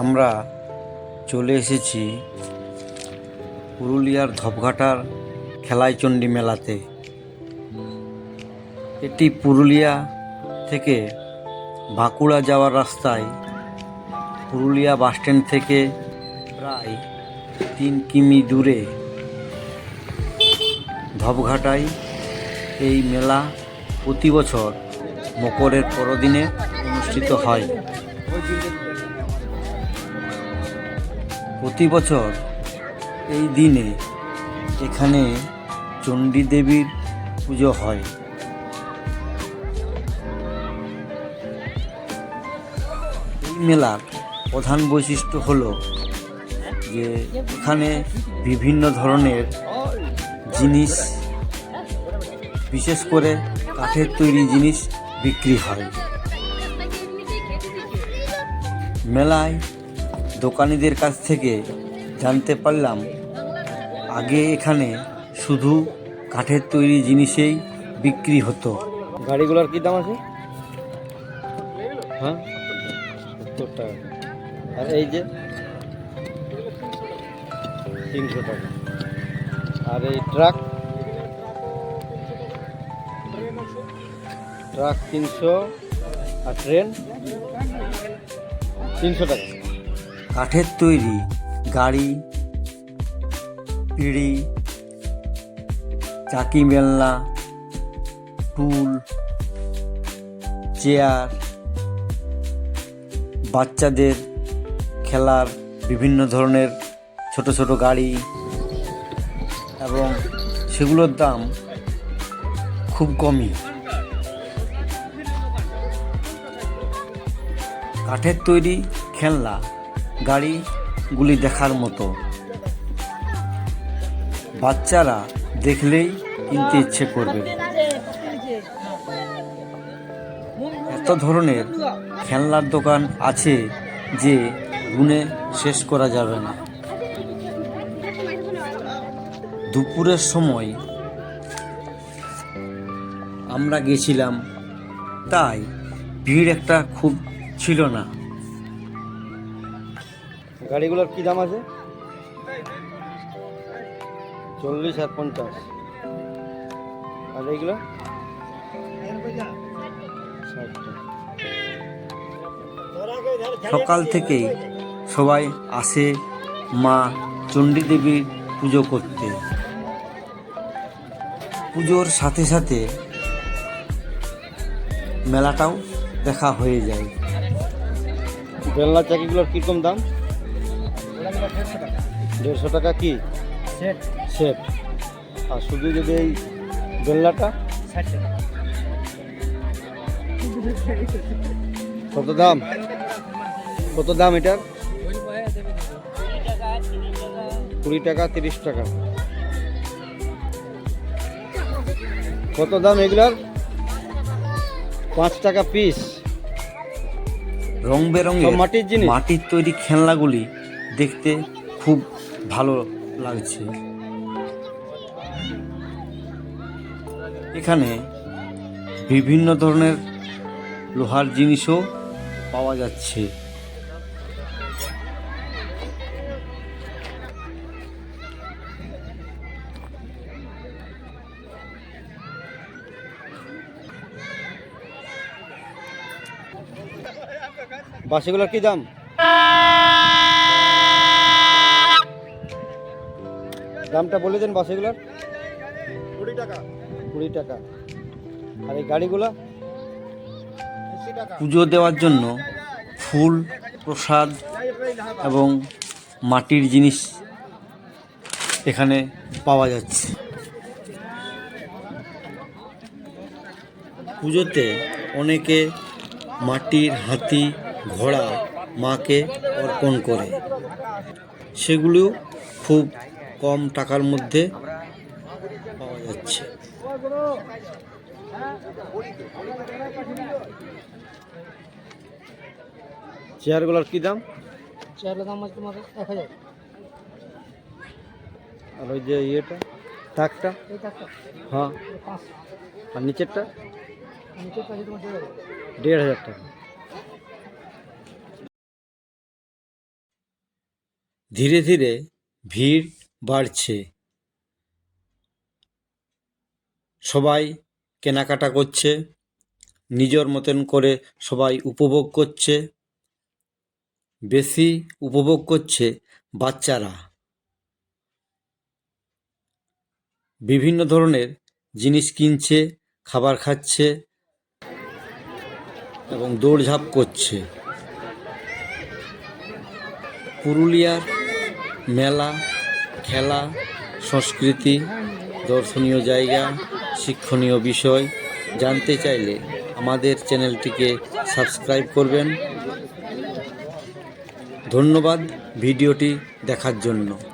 আমরা চলে এসেছি পুরুলিয়ার ধপঘাটার খেলাইচণ্ডী মেলাতে। এটি পুরুলিয়া থেকে বাঁকুড়া যাওয়ার রাস্তায় পুরুলিয়া বাসস্ট্যান্ড থেকে প্রায় 3 কিমি দূরে ধপঘাটায় এই মেলা প্রতি বছর মকরের পরদিনে অনুষ্ঠিত হয়। প্রতি বছর এই দিনে এখানে চণ্ডী দেবীর পুজো হয়। এই মেলার প্রধান বৈশিষ্ট্য হলো যে এখানে বিভিন্ন ধরনের জিনিস, বিশেষ করে কাঠের তৈরি জিনিস বিক্রি হয়। মেলায় দোকানিদের কাছ থেকে জানতে পারলাম আগে এখানে শুধু কাঠের তৈরি জিনিসেই বিক্রি হতো। গাড়িগুলোর কি দাম আছে? হ্যাঁ, 70 টাকা। আর এই যে 300 টাকা। আর এই ট্রাক 300, আর ট্রেন 300 টাকা। কাঠের তৈরি গাড়ি, পিঁড়ি, চাকি, মেলনা, টুল, চেয়ার, বাচ্চাদের খেলার বিভিন্ন ধরনের ছোট ছোট গাড়ি, এবং সেগুলোর দাম খুব কমই। কাঠের তৈরি খেলনা গাড়িগুলি দেখার মতো, বাচ্চারা দেখলেই কিনতে ইচ্ছে করবে। এত ধরনের খেলনার দোকান আছে যে গুণে শেষ করা যাবে না। দুপুরের সময় আমরা গেছিলাম, তাই ভিড় একটা খুব ছিল না। গাড়িগুলোর কি দাম আছে? 40 আর 50। আর এইগুলো 60 টাকা। সকাল থেকেই সবাই আসে মা চণ্ডী দেবীর পুজো করতে। পুজোর সাথে সাথে মেলাটাও দেখা হয়ে যায়। বেলনা চাকিগুলোর কীরকম দাম? 150 টাকা। কি সেট? আর শুধু যদি এই বেলনাটা 60 টাকা। কত দাম? কত দাম এটার? 20 টাকা, 30 টাকা। কত দাম এগুলার? 5 টাকা পিস। রং বেরঙের মাটির জিনিস, মাটির তৈরি খেলনাগুলি দেখতে খুব ভালো লাগছে। এখানে বিভিন্ন ধরনের লোহার জিনিসও পাওয়া যাচ্ছে। বাসিগুলোর কি দাম? দামটা বলে দেন বাসিগুলোর। 20 টাকা। 20 টাকা। আর এই গাড়িগুলো? পুজো দেওয়ার জন্য ফুল, প্রসাদ এবং মাটির জিনিস এখানে পাওয়া যাচ্ছে। পুজোতে অনেকে মাটির হাতি, ঘোড়া মাকে অর্পণ করে। সেগুলো খুব কম টাকার মধ্যে পাওয়া যাচ্ছে। চেয়ারগুলোর কি দাম? চেয়ারের দাম আছে তোমাদের 1000। আর ওই যে ইয়েটা, তাকটা? এই টাকা হ্যাঁ। 500। আর নিচেরটা? নিচের কাছে তোমার 1500। 1500 টাকা। ধীরে ধীরে ভিড় বাড়ছে। সবাই কেনাকাটা করছে, নিজের মতন করে সবাই উপভোগ করছে। বেশি উপভোগ করছে বাচ্চারা। বিভিন্ন ধরনের জিনিস কিনছে, খাবার খাচ্ছে এবং দৌড়ঝাঁপ করছে। পুরুলিয়ার মেলা, খেলা, সংস্কৃতি, দর্শনীয় জায়গা, শিক্ষণীয় বিষয় জানতে চাইলে আমাদের চ্যানেলটিকে সাবস্ক্রাইব করবেন। ধন্যবাদ ভিডিওটি দেখার জন্য।